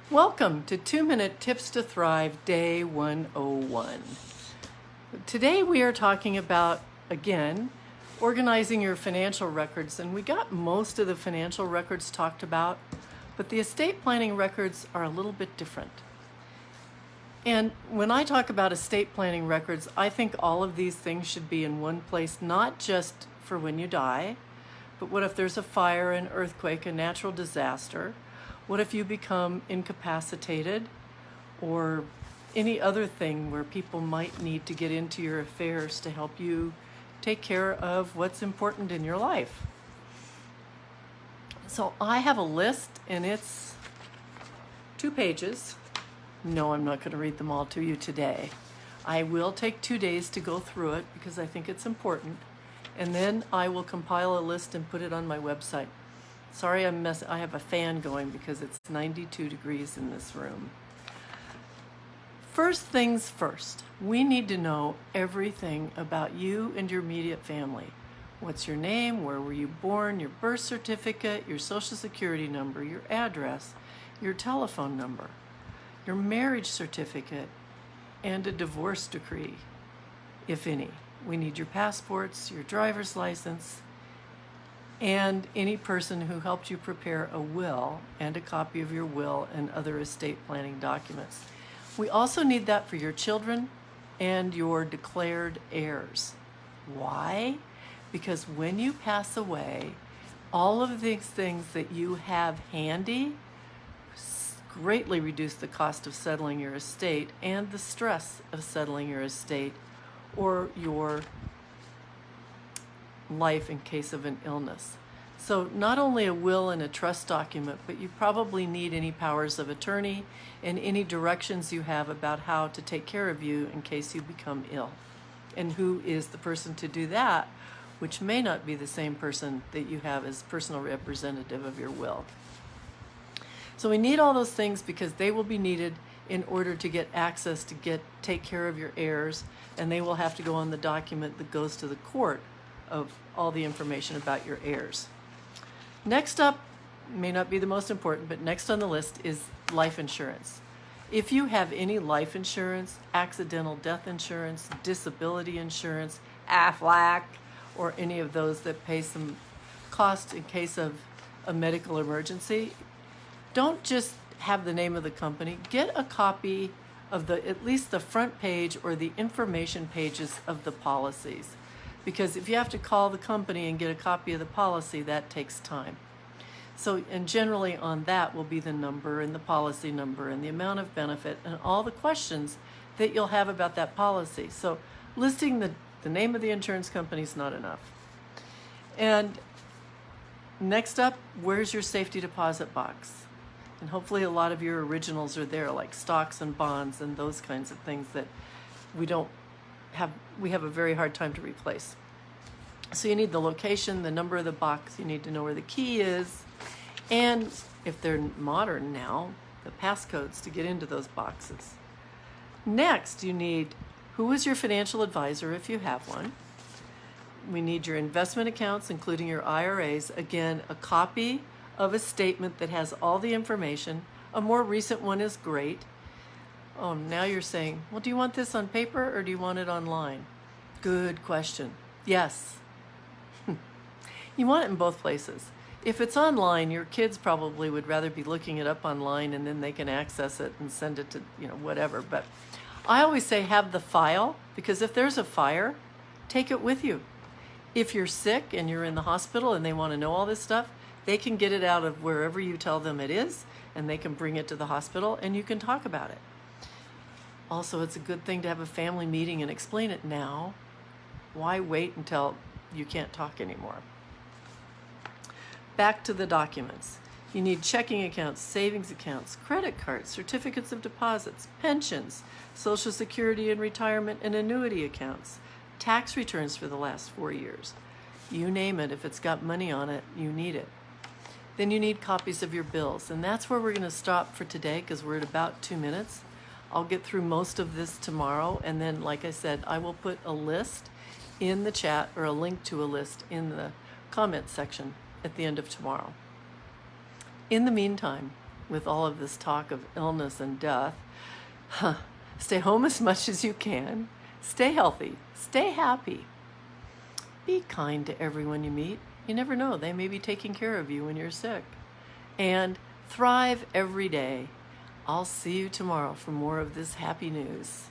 Welcome to 2-Minute Tips to Thrive, Day 101. Today we are talking about, again, organizing your financial records. And we got most of the financial records talked about, but the estate planning records are a little bit different. And when I talk about estate planning records, I think all of these things should be in one place, not just for when you die, but what if there's a fire, an earthquake, a natural disaster? What if you become incapacitated or any other thing where people might need to get into your affairs to help you take care of what's important in your life? So I have a list and it's 2 pages. No, I'm not going to read them all to you today. I will take 2 days to go through it because I think it's important. And then I will compile a list and put it on my website. Sorry, I have a fan going because it's 92 degrees in this room. First things first, we need to know everything about you and your immediate family. What's your name? Where were you born? Your birth certificate, your social security number, your address, your telephone number, your marriage certificate, and a divorce decree, if any. We need your passports, your driver's license, and any person who helped you prepare a will and a copy of your will and other estate planning documents. We also need that for your children and your declared heirs. Why? Because when you pass away, all of these things that you have handy greatly reduce the cost of settling your estate and the stress of settling your estate or your life in case of an illness. So not only a will and a trust document, but you probably need any powers of attorney and any directions you have about how to take care of you in case you become ill. And who is the person to do that, which may not be the same person that you have as personal representative of your will. So we need all those things because they will be needed in order to get access to take care of your heirs, and they will have to go on the document that goes to the court of all the information about your heirs. Next up, may not be the most important, but next on the list is life insurance. If you have any life insurance, accidental death insurance, disability insurance, AFLAC, or any of those that pay some cost in case of a medical emergency, don't just have the name of the company. Get a copy of at least the front page or the information pages of the policies. Because if you have to call the company and get a copy of the policy, that takes time. So, and generally on that will be the number and the policy number and the amount of benefit and all the questions that you'll have about that policy. So listing the name of the insurance company is not enough. And next up, where's your safety deposit box? And hopefully a lot of your originals are there, like stocks and bonds and those kinds of things that we have a very hard time to replace. So you need the location, the number of the box, you need to know where the key is, and if they're modern now, the passcodes to get into those boxes. Next, you need who is your financial advisor if you have one. We need your investment accounts, including your IRAs. Again, a copy of a statement that has all the information. A more recent one is great. Oh, now you're saying, well, do you want this on paper or do you want it online? Good question. Yes. You want it in both places. If it's online, your kids probably would rather be looking it up online and then they can access it and send it to, whatever. But I always say have the file, because if there's a fire, take it with you. If you're sick and you're in the hospital and they want to know all this stuff, they can get it out of wherever you tell them it is and they can bring it to the hospital and you can talk about it. Also, it's a good thing to have a family meeting and explain it now. Why wait until you can't talk anymore? Back to the documents. You need checking accounts, savings accounts, credit cards, certificates of deposits, pensions, Social Security and retirement and annuity accounts, tax returns for the last 4 years. You name it, if it's got money on it, you need it. Then you need copies of your bills. And that's where we're going to stop for today because we're at about 2 minutes. I'll get through most of this tomorrow. And then, like I said, I will put a list in the chat or a link to a list in the comment section at the end of tomorrow. In the meantime, with all of this talk of illness and death. Stay home as much as you can. Stay healthy. Stay happy. Be kind to everyone you meet. You never know, they may be taking care of you when you're sick. And thrive every day. I'll see you tomorrow for more of this happy news.